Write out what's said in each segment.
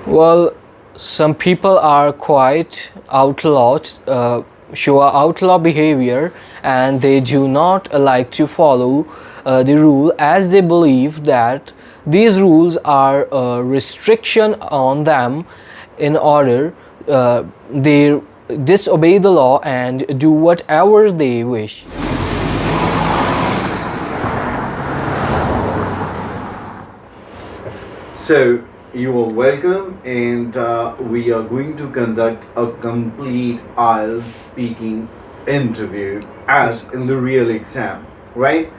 Well, some people are quite outlawed, show a outlaw behavior, and they do not like to follow the rule, as they believe that these rules are a restriction on them. In order, they disobey the law and do whatever they wish. So, you are welcome, and we are going to conduct a complete IELTS speaking interview as in the real exam, right?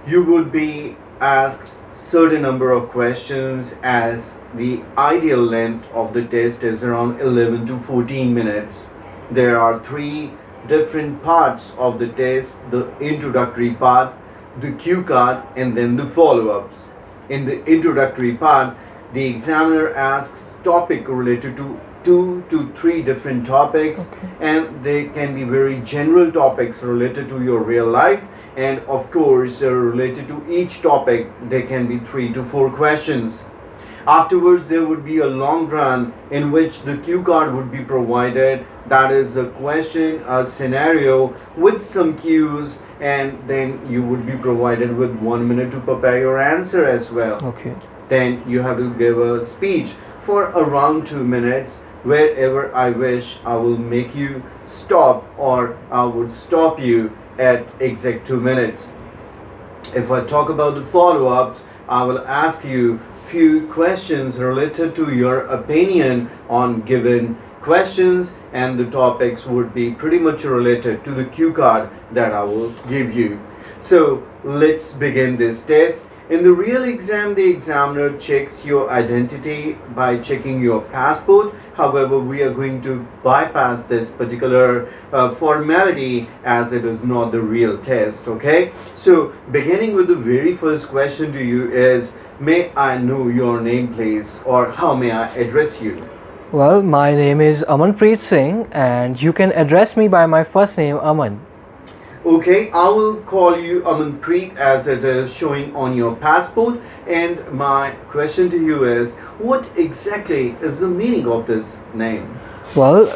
You would be asked certain number of questions, as the ideal length of the test is around 11 to 14 minutes. There are three different parts of the test: the introductory part, the cue card, and then the follow-ups. In the introductory part, the examiner asks topic related to 2 to 3 different topics, and they can be very general topics related to your real life, and of course related to each topic there can be 3 to 4 questions. Afterwards, there would be a long run in which the cue card would be provided, that is a question, a scenario with some cues, and then you would be provided with 1 minute to prepare your answer as well. Okay. Then you have to give a speech for around 2 minutes. Wherever I wish, I will make you stop, or I would stop you at exact 2 minutes. If I talk about the follow-ups, I will ask you few questions related to your opinion on given questions, and the topics would be pretty much related to the cue card that I will give you. So let's begin this test. In the real exam, the examiner checks your identity by checking your passport. However, we are going to bypass this particular formality, as it is not the real test, okay? So, beginning with the very first question to you is, may I know your name, please, or how may I address you? Well, my name is Amanpreet Singh, and you can address me by my first name, Aman. Okay, I will call you Amanpreet as it is showing on your passport. And my question to you is, what exactly is the meaning of this name? Well,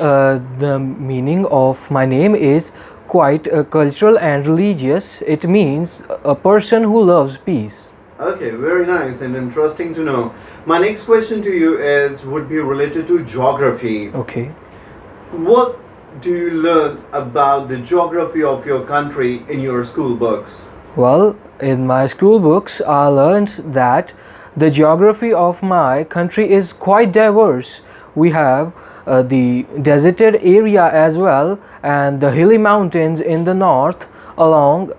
the meaning of my name is quite cultural and religious. It means a person who loves peace. Okay, very nice and interesting to know. My next question to you would be related to geography. Okay. What do you learn about the geography of your country in your school books? Well, in my school books, I learned that the geography of my country is quite diverse. We have the deserted area as well, and the hilly mountains in the north. Along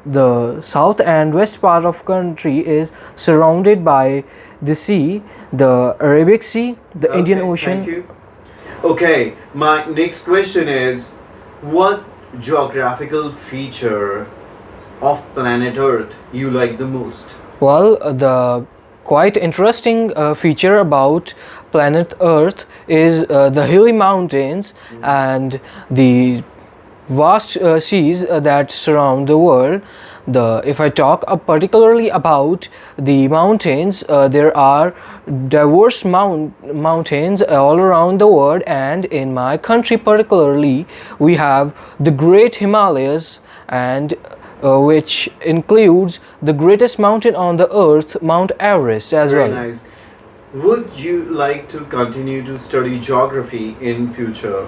the south and west part of country is surrounded by the sea, the Arabic Sea, the Indian Ocean. Thank you. Okay, my next question is, what geographical feature of planet Earth you like the most? Well, the quite interesting feature about planet Earth is the hilly mountains and the vast seas that surround the world. If I talk particularly about the mountains, there are diverse mountains all around the world, and in my country particularly, we have the Great Himalayas, and which includes the greatest mountain on the earth, Mount Everest, as well. Very nice. Would you like to continue to study geography in future?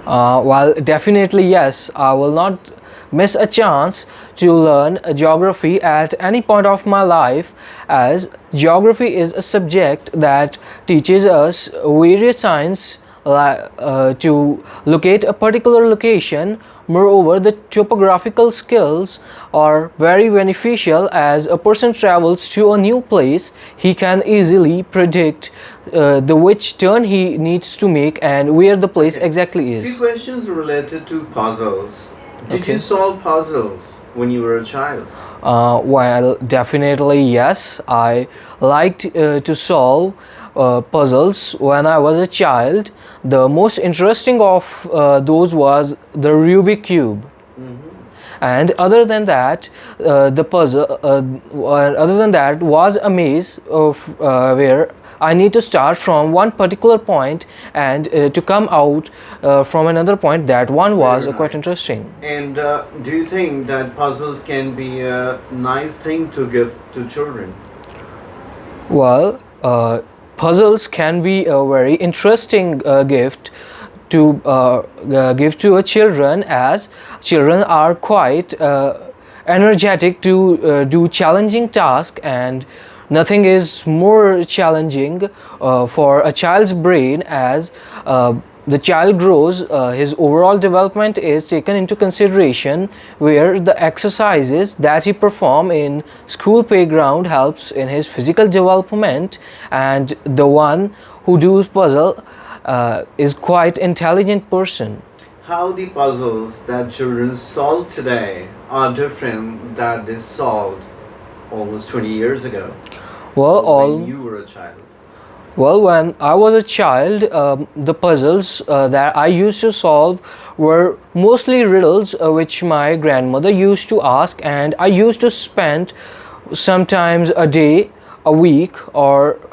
Well, definitely yes. I will not miss a chance to learn geography at any point of my life, as geography is a subject that teaches us various science to locate a particular location. Moreover, the topographical skills are very beneficial. As a person travels to a new place, he can easily predict which turn he needs to make and where the place exactly is. Few questions related to puzzles. Did you solve puzzles when you were a child? Well, definitely yes. I liked to solve puzzles when I was a child. The most interesting of those was the Rubik Cube. And other than that, the puzzle, other than that, was a maze of where I need to start from one particular point and to come out from another point. That one was Very quite nice. interesting. And do you think that puzzles can be a nice thing to give to children? Well, puzzles can be a very interesting gift to give to a children, as children are quite energetic to do challenging tasks, and nothing is more challenging for a child's brain. As the child grows, his overall development is taken into consideration, where the exercises that he perform in school playground helps in his physical development, and the one who does puzzle is quite intelligent person. How the puzzles that children solve today are different that they solved almost 20 years ago, Well, or when you were a child? Well, when I was a child, the puzzles that I used to solve were mostly riddles which my grandmother used to ask, and I used to spend sometimes a day, a week,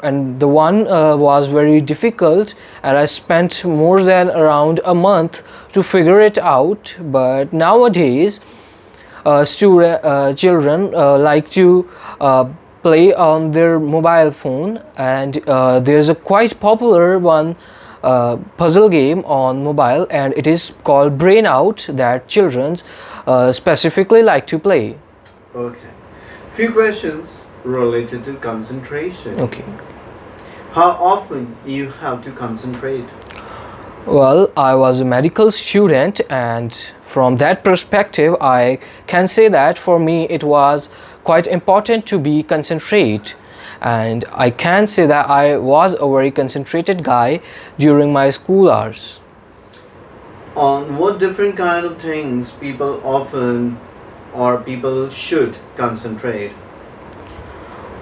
and the one was very difficult, and I spent more than around a month to figure it out. But nowadays, children like to play on their mobile phone, and there's a quite popular one puzzle game on mobile, and it is called Brain Out, that children specifically like to play. Okay. Few questions related to concentration. Okay. How often you have to concentrate? Well, I was a medical student, and from that perspective, I can say that for me it was quite important to be concentrate, and I can say that I was a very concentrated guy during my school hours. On what different kind of things people often or people should concentrate?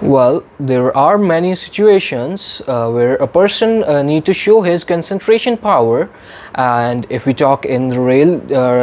Well, there are many situations where a person need to show his concentration power, and if we talk in the real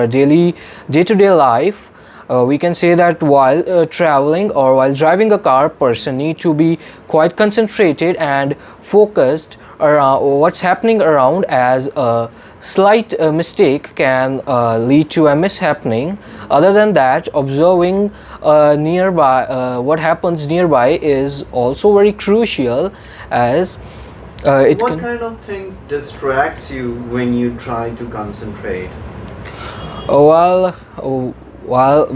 daily day-to-day life, we can say that while traveling or while driving a car, person need to be quite concentrated and focused around what's happening around, as a slight mistake can lead to a mishappening. Other than that, observing nearby what happens nearby is also very crucial, as it What can. kind of things distracts you when you try to concentrate? Well,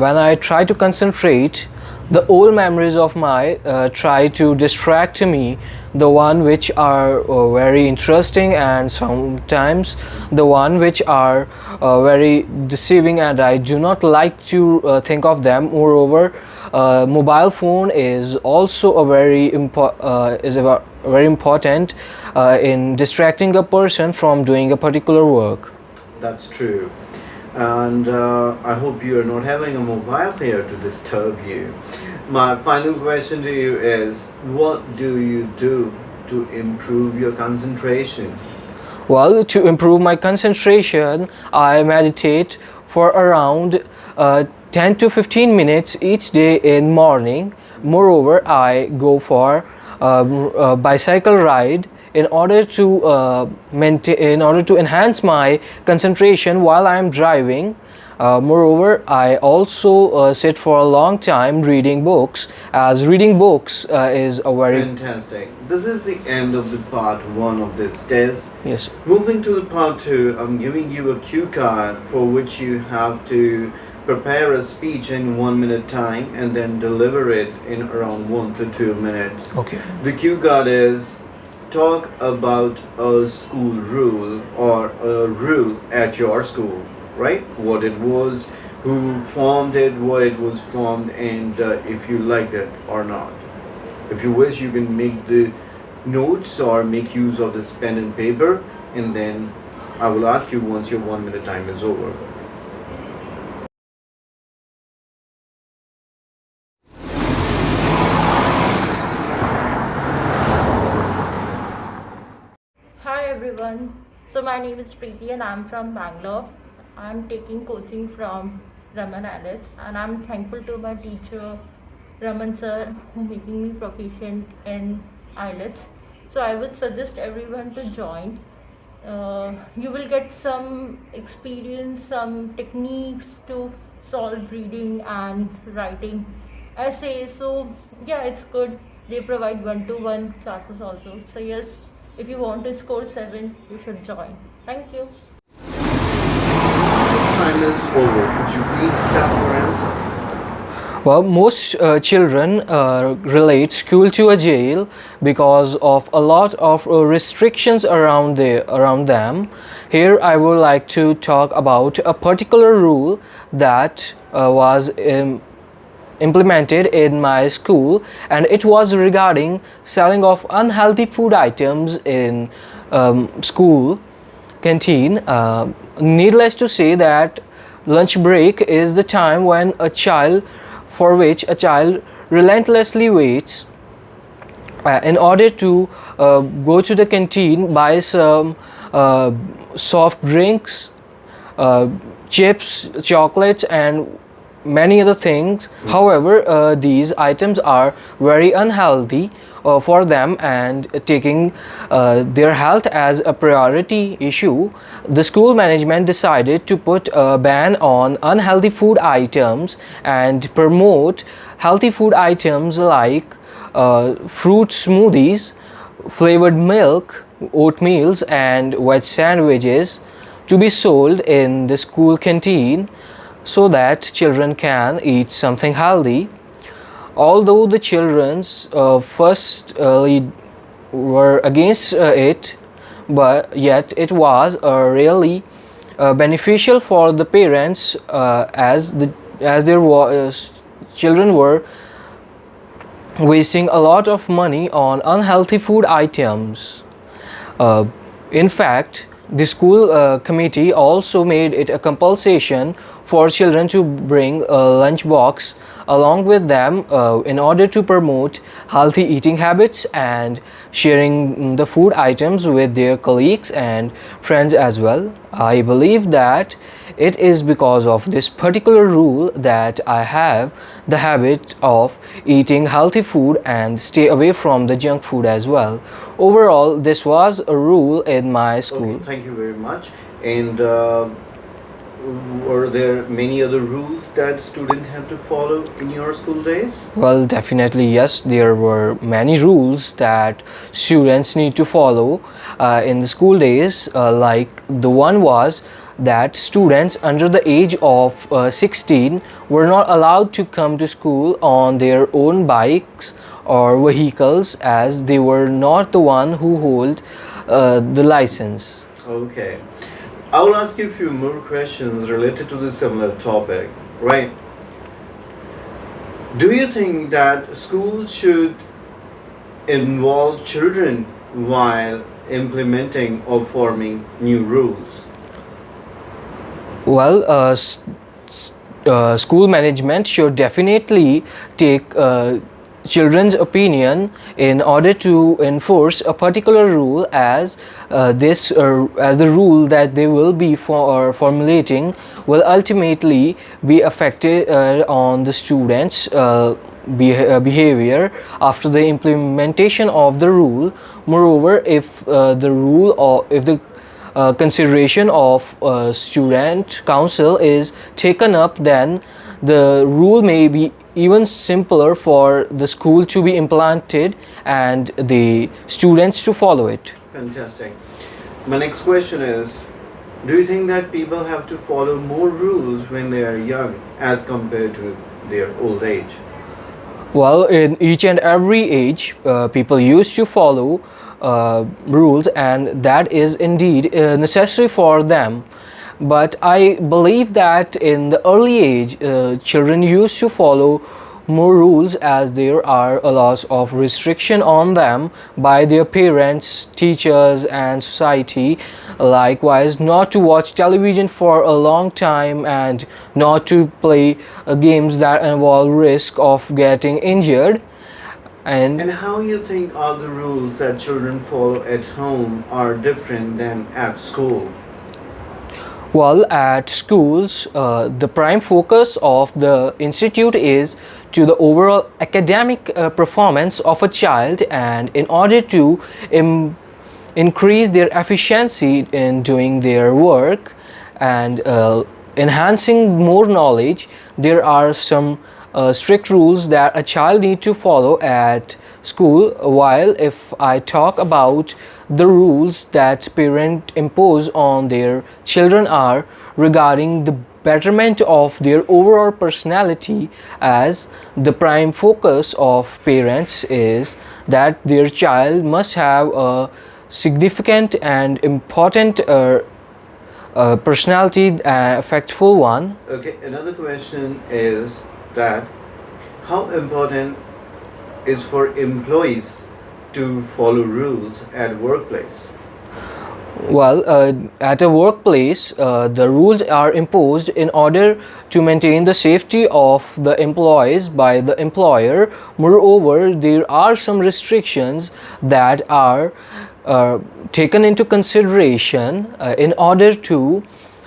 when I try to concentrate, the old memories of my try to distract me, the one which are very interesting, and sometimes the one which are very deceiving, and I do not like to think of them. Moreover, mobile phone is also a very very important in distracting a person from doing a particular work. That's true. And I hope you are not having a mobile here to disturb you. My final question to you is, what do you do to improve your concentration? Well, to improve my concentration, I meditate for around 10 to 15 minutes each day in morning. Moreover, I go for a bicycle ride in order to enhance my concentration while I am driving. Moreover, I also sit for a long time reading books, as reading books is a very. Fantastic. This is the end of the part 1 of this test. Yes. Moving to the part 2, I'm giving you a cue card for which you have to prepare a speech in 1 minute time and then deliver it in around 1 to 2 minutes. Okay. The cue card is, talk about a school rule or a rule at your school, right? What it was, who formed it, why it was formed, and if you liked it or not. If you wish, you can make the notes or make use of this pen and paper, and then I will ask you once your 1 minute time is over. Hi everyone, so my name is Preeti and I'm from Bangalore. I'm taking coaching from Raman IELTS, and I'm thankful to my teacher Raman sir who making me proficient in IELTS. So I would suggest everyone to join. You will get some experience, some techniques to solve reading and writing essays. So yeah, it's good. They provide one-to-one classes also. So yes, if you want to score 7, you should join. Thank you. Time is over. Could you please start your answer? Well, most children relate school to a jail because of a lot of restrictions around them. Here, I would like to talk about a particular rule that was implemented in my school, and it was regarding selling of unhealthy food items in school canteen. Needless to say that lunch break is the time when for which a child relentlessly waits in order to go to the canteen, buy some soft drinks, chips, chocolates, and many other things. However, these items are very unhealthy for them, and taking their health as a priority issue, the school management decided to put a ban on unhealthy food items and promote healthy food items like fruit smoothies, flavored milk, oatmeals, and veg sandwiches to be sold in the school canteen so that children can eat something healthy. Although the children's firstly were against it, but yet it was really beneficial for the parents as their children were wasting a lot of money on unhealthy food items. In fact, the school committee also made it a compulsion for children to bring a lunch box along with them in order to promote healthy eating habits and sharing the food items with their colleagues and friends as well. I believe that it is because of this particular rule that I have the habit of eating healthy food and stay away from the junk food as well. Overall, this was a rule in my school. Okay, thank you very much. And were there many other rules that students had to follow in your school days? Well, definitely yes, there were many rules that students need to follow in the school days. Like the one was that students under the age of 16 were not allowed to come to school on their own bikes or vehicles, as they were not the one who hold the license. Okay. I will ask you a few more questions related to this similar topic, right? Do you think that schools should involve children while implementing or forming new rules? Well, school management should definitely take children's opinion in order to enforce a particular rule, as as the rule that they will be formulating will ultimately be affected on the students' behavior after the implementation of the rule. Moreover, if the rule or if the consideration of student council is taken up, then the rule may be even simpler for the school to be implemented and the students to follow it. Fantastic. My next question is, do you think that people have to follow more rules when they are young as compared to their old age? Well, in each and every age, people used to follow rules, and that is indeed necessary for them. But I believe that in the early age, children used to follow more rules, as there are a lot of restriction on them by their parents, teachers, and society. Likewise, not to watch television for a long time and not to play games that involve risk of getting injured. And how you think all the rules that children follow at home are different than at school? Well, at schools, the prime focus of the institute is to the overall academic performance of a child, and in order to increase their efficiency in doing their work and enhancing more knowledge, there are some strict rules that a child need to follow at school. While if I talk about the rules that parents impose on their children are regarding the betterment of their overall personality, as the prime focus of parents is that their child must have a significant and important personality, effectful one. Okay, another question is that how important is for employees to follow rules at workplace? Well, at a workplace, the rules are imposed in order to maintain the safety of the employees by the employer. Moreover, there are some restrictions that are taken into consideration in order to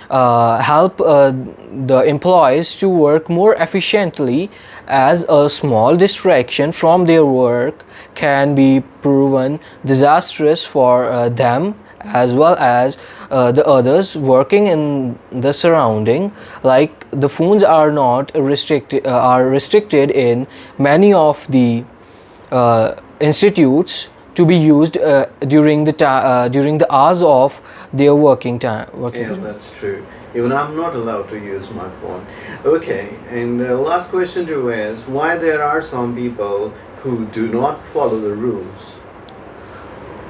help the employees to work more efficiently, as a small distraction from their work can be proven disastrous for them as well as the others working in the surrounding. Like the phones are not restricted in many of the institutes to be used during the hours of their working time. Yeah, that's true. Even I'm not allowed to use my phone. Okay, and last question to you is why there are some people who do not follow the rules?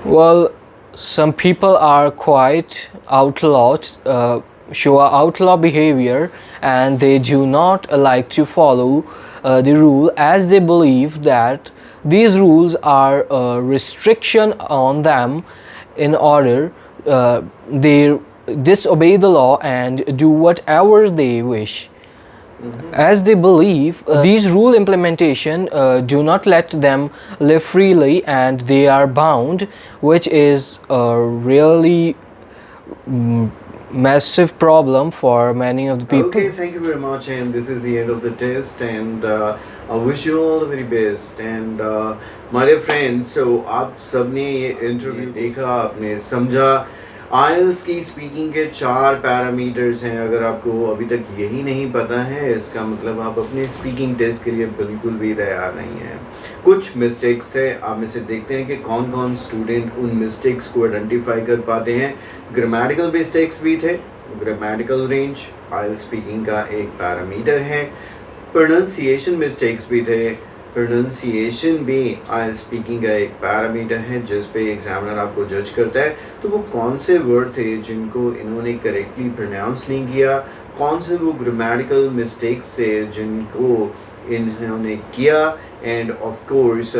Well, some people are quite outlawed, show outlaw behavior, and they do not like to follow the rule, as they believe that these rules are a restriction on them. In order they disobey the law and do whatever they wish, as they believe these rule implementation do not let them live freely and they are bound, which is a really massive problem for many of the people. Okay, thank you very much, and this is the end of the test, and I wish you all the very best. And my dear friends, so आप सबने ये interview देखा, आपने समझा आइल्स की speaking के 4 parameters हैं. अगर आपको अभी तक यही नहीं पता है, इसका मतलब आप अपने स्पीकिंग टेस्ट के लिए बिल्कुल भी तैयार नहीं हैं. कुछ मिस्टेक्स थे, आप में से देखते हैं कि कौन कौन स्टूडेंट उन मिस्टेक्स को आइडेंटिफाई कर पाते हैं. ग्रामेटिकल मिस्टेक्स भी थे. ग्रामेटिकल रेंज आइल्स स्पीकिंग का एक पैरामीटर है. प्रोनाउंसिएशन मिस्टेक्स भी थे. प्रोनाउंसिएशन भी आइल्स स्पीकिंग का एक पैरामीटर है जिस पे एग्जामिनर आपको जज करता है. तो वो कौन से वर्ड थे जिनको इन्होंने करेक्टली प्रोनाउंस नहीं किया, कौन से वो ग्रामेटिकल मिस्टेक्स थे जिनको इन्होंने किया, एंड ऑफ कोर्स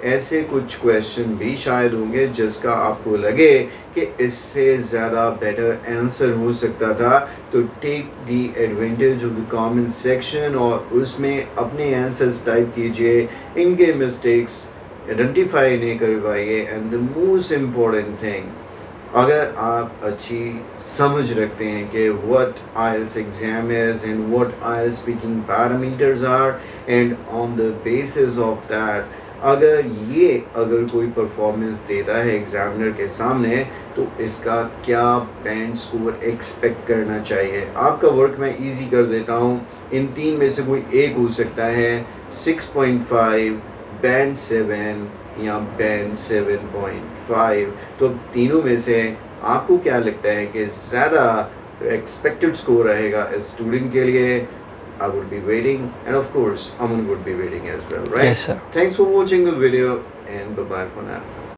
ऐसे कुछ क्वेश्चन भी शायद होंगे जिसका आपको लगे कि इससे ज़्यादा बेटर आंसर हो सकता था. तो take the advantage of the comment section और उसमें अपने आंसर्स टाइप कीजिए. इनके मिस्टेक्स आइडेंटिफाई नहीं करवाइए. And the most important thing, अगर आप अच्छी समझ रखते हैं कि what IELTS exam is and what IELTS speaking parameters are, and on the basis of that अगर कोई परफॉर्मेंस देता है एग्जामिनर के सामने, तो इसका क्या बैंड स्कोर एक्सपेक्ट करना चाहिए. आपका वर्क मैं इजी कर देता हूँ. इन 3 में से कोई एक हो सकता है 6.5, बैंड 7 या बैंड 7.5. तो तीनों में से आपको क्या लगता है कि ज़्यादा एक्सपेक्टेड स्कोर रहेगा इस स्टूडेंट के लिए? I would be waiting, and of course Aman would be waiting as well, right? Yes, sir. Thanks for watching the video, and bye bye for now.